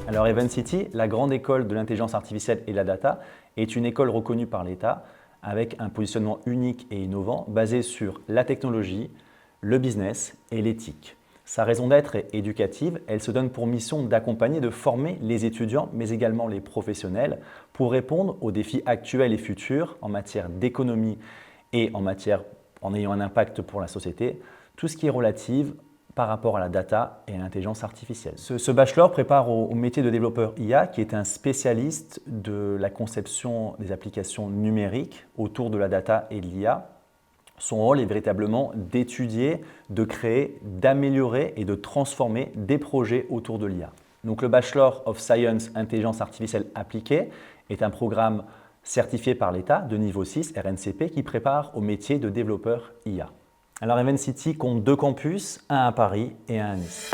Alors Event City, la grande école de l'intelligence artificielle et de la data, est une école reconnue par l'État avec un positionnement unique et innovant basé sur la technologie, le business et l'éthique. Sa raison d'être est éducative, elle se donne pour mission d'accompagner, de former les étudiants mais également les professionnels pour répondre aux défis actuels et futurs en matière d'économie et en ayant un impact pour la société, tout ce qui est relatif par rapport à la data et à l'intelligence artificielle. Ce bachelor prépare au métier de développeur IA qui est un spécialiste de la conception des applications numériques autour de la data et de l'IA. Son rôle est véritablement d'étudier, de créer, d'améliorer et de transformer des projets autour de l'IA. Donc le Bachelor of Science Intelligence Artificielle Appliquée est un programme certifié par l'État de niveau 6, RNCP, qui prépare au métier de développeur IA. Alors Event City compte 2 campus, un à Paris et un à Nice.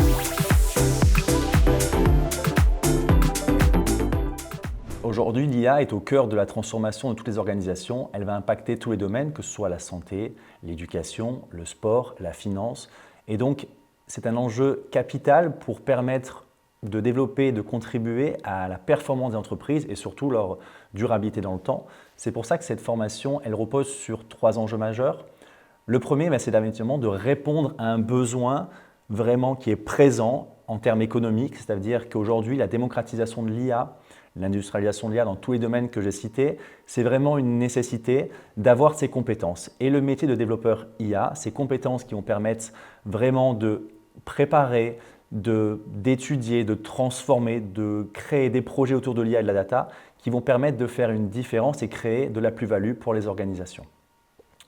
Aujourd'hui, l'IA est au cœur de la transformation de toutes les organisations. Elle va impacter tous les domaines, que ce soit la santé, l'éducation, le sport, la finance. Et donc, c'est un enjeu capital pour permettre de développer et de contribuer à la performance des entreprises et surtout leur durabilité dans le temps. C'est pour ça que cette formation, elle repose sur 3 enjeux majeurs. Le premier, c'est évidemment de répondre à un besoin vraiment qui est présent en termes économiques, c'est-à-dire qu'aujourd'hui, la démocratisation de l'IA, l'industrialisation de l'IA dans tous les domaines que j'ai cités, c'est vraiment une nécessité d'avoir ces compétences. Et le métier de développeur IA, ces compétences qui vont permettre vraiment de préparer, d'étudier, de transformer, de créer des projets autour de l'IA et de la data qui vont permettre de faire une différence et créer de la plus-value pour les organisations.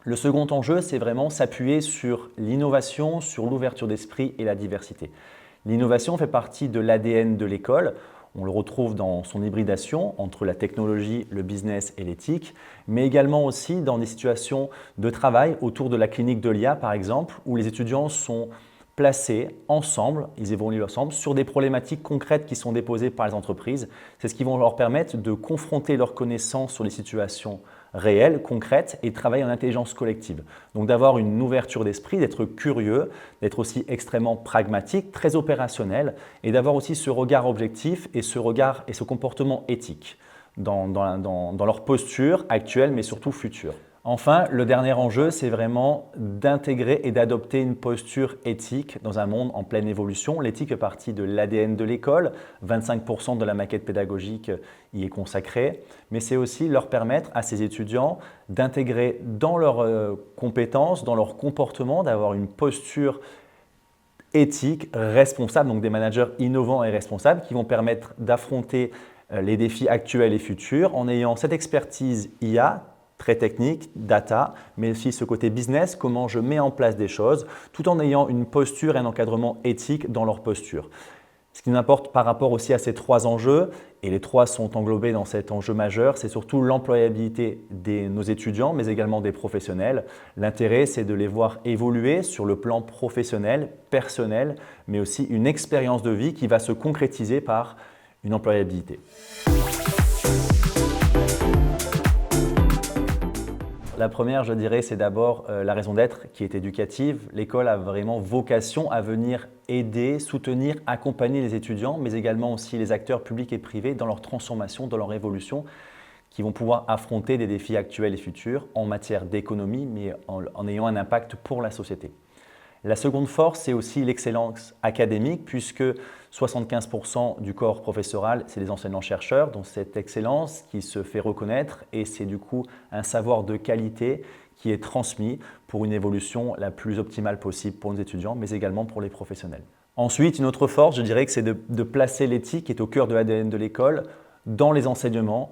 Le second enjeu, c'est vraiment s'appuyer sur l'innovation, sur l'ouverture d'esprit et la diversité. L'innovation fait partie de l'ADN de l'école. On le retrouve dans son hybridation entre la technologie, le business et l'éthique, mais également aussi dans des situations de travail autour de la clinique de l'IA, par exemple, où les étudiants sont placés ensemble, ils évoluent ensemble sur des problématiques concrètes qui sont déposées par les entreprises. C'est ce qui va leur permettre de confronter leurs connaissances sur les situations réelles, concrètes et de travailler en intelligence collective. Donc d'avoir une ouverture d'esprit, d'être curieux, d'être aussi extrêmement pragmatique, très opérationnel et d'avoir aussi ce regard objectif et ce regard et ce comportement éthique dans leur posture actuelle mais surtout future. Enfin, le dernier enjeu, c'est vraiment d'intégrer et d'adopter une posture éthique dans un monde en pleine évolution. L'éthique fait partie de l'ADN de l'école, 25% de la maquette pédagogique y est consacrée, mais c'est aussi leur permettre à ces étudiants d'intégrer dans leurs compétences, dans leur comportement, d'avoir une posture éthique, responsable, donc des managers innovants et responsables qui vont permettre d'affronter les défis actuels et futurs en ayant cette expertise IA, très technique, data, mais aussi ce côté business, comment je mets en place des choses, tout en ayant une posture et un encadrement éthique dans leur posture. Ce qui nous importe par rapport aussi à ces 3 enjeux, et les 3 sont englobés dans cet enjeu majeur, c'est surtout l'employabilité de nos étudiants, mais également des professionnels. L'intérêt, c'est de les voir évoluer sur le plan professionnel, personnel, mais aussi une expérience de vie qui va se concrétiser par une employabilité. La première, je dirais, c'est d'abord la raison d'être qui est éducative. L'école a vraiment vocation à venir aider, soutenir, accompagner les étudiants, mais également aussi les acteurs publics et privés dans leur transformation, dans leur évolution, qui vont pouvoir affronter des défis actuels et futurs en matière d'économie, mais en ayant un impact pour la société. La seconde force, c'est aussi l'excellence académique, puisque 75% du corps professoral, c'est des enseignants-chercheurs, donc cette excellence qui se fait reconnaître et c'est du coup un savoir de qualité qui est transmis pour une évolution la plus optimale possible pour nos étudiants, mais également pour les professionnels. Ensuite, une autre force, je dirais que c'est de placer l'éthique qui est au cœur de l'ADN de l'école dans les enseignements,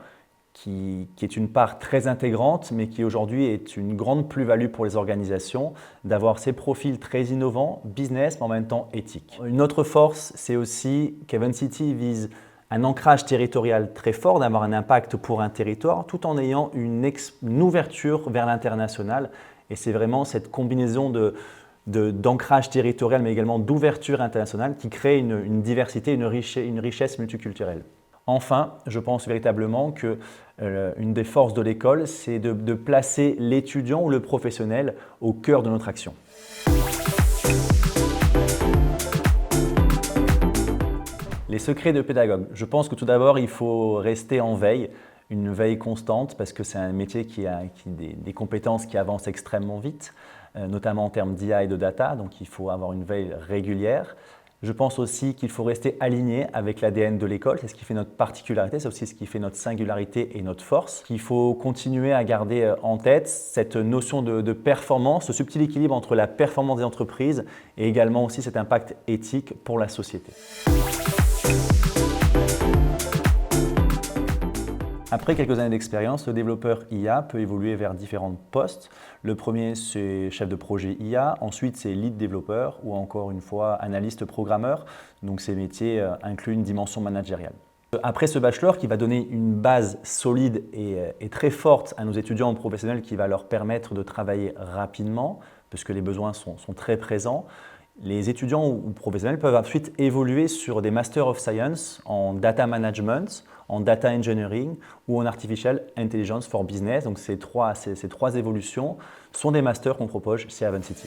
qui est une part très intégrante, mais qui aujourd'hui est une grande plus-value pour les organisations, d'avoir ces profils très innovants, business, mais en même temps éthiques. Une autre force, c'est aussi qu'Event City vise un ancrage territorial très fort, d'avoir un impact pour un territoire, tout en ayant une ouverture vers l'international. Et c'est vraiment cette combinaison d'ancrage territorial, mais également d'ouverture internationale qui crée une diversité, une richesse multiculturelle. Enfin, je pense véritablement qu'une des forces de l'école, c'est de placer l'étudiant ou le professionnel au cœur de notre action. Les secrets de pédagogue. Je pense que tout d'abord, il faut rester en veille, une veille constante, parce que c'est un métier qui a des compétences qui avancent extrêmement vite, notamment en termes d'IA et de data, donc il faut avoir une veille régulière. Je pense aussi qu'il faut rester aligné avec l'ADN de l'école, c'est ce qui fait notre particularité, c'est aussi ce qui fait notre singularité et notre force. Il faut continuer à garder en tête cette notion de performance, ce subtil équilibre entre la performance des entreprises et également aussi cet impact éthique pour la société. Après quelques années d'expérience, le développeur IA peut évoluer vers différents postes. Le premier, c'est chef de projet IA. Ensuite, c'est lead développeur ou encore une fois analyste programmeur. Donc ces métiers incluent une dimension managériale. Après ce bachelor qui va donner une base solide et très forte à nos étudiants professionnels qui va leur permettre de travailler rapidement puisque les besoins sont très présents, les étudiants ou professionnels peuvent ensuite évoluer sur des Master of Science en Data Management, en Data Engineering ou en Artificial Intelligence for Business. Donc ces trois évolutions sont des masters qu'on propose chez Avanticity.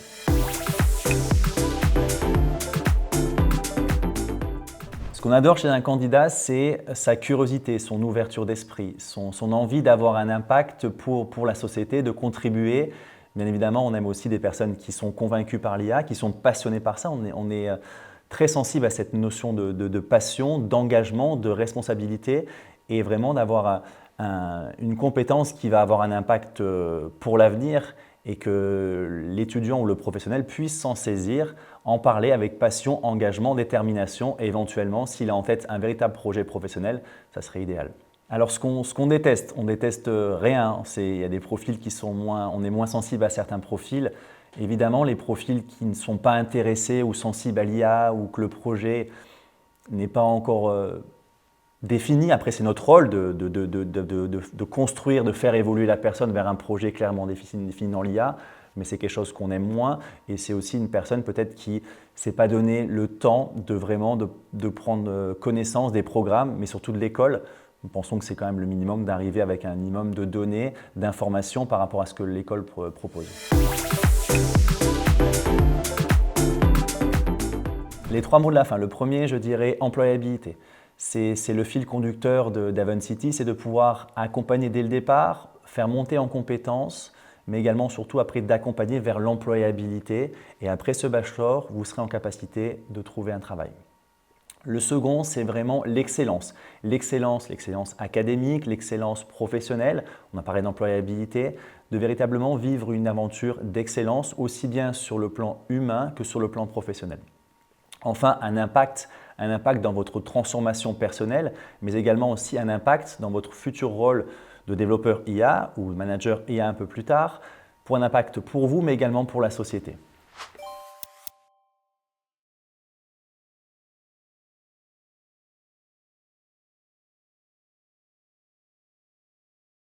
Ce qu'on adore chez un candidat, c'est sa curiosité, son ouverture d'esprit, son envie d'avoir un impact pour la société, de contribuer. Bien évidemment, on aime aussi des personnes qui sont convaincues par l'IA, qui sont passionnées par ça. On est très sensible à cette notion de passion, d'engagement, de responsabilité et vraiment d'avoir une compétence qui va avoir un impact pour l'avenir et que l'étudiant ou le professionnel puisse s'en saisir, en parler avec passion, engagement, détermination et éventuellement, s'il a en tête un véritable projet professionnel, ça serait idéal. Alors ce qu'on déteste, on déteste rien. Il y a des profils qui sont on est moins sensible à certains profils. Évidemment, les profils qui ne sont pas intéressés ou sensibles à l'IA ou que le projet n'est pas encore défini. Après, c'est notre rôle de construire, de faire évoluer la personne vers un projet clairement défini dans l'IA. Mais c'est quelque chose qu'on aime moins et c'est aussi une personne peut-être qui ne s'est pas donné le temps de prendre connaissance des programmes, mais surtout de l'école. Nous pensons que c'est quand même le minimum d'arriver avec un minimum de données, d'informations par rapport à ce que l'école propose. Les trois mots de la fin. Le premier, je dirais employabilité. C'est le fil conducteur d'Avanticity, c'est de pouvoir accompagner dès le départ, faire monter en compétences, mais également surtout après d'accompagner vers l'employabilité. Et après ce bachelor, vous serez en capacité de trouver un travail. Le second, c'est vraiment l'excellence. L'excellence académique, l'excellence professionnelle, on a parlé d'employabilité, de véritablement vivre une aventure d'excellence aussi bien sur le plan humain que sur le plan professionnel. Enfin, un impact dans votre transformation personnelle, mais également aussi un impact dans votre futur rôle de développeur IA ou manager IA un peu plus tard, pour un impact pour vous, mais également pour la société.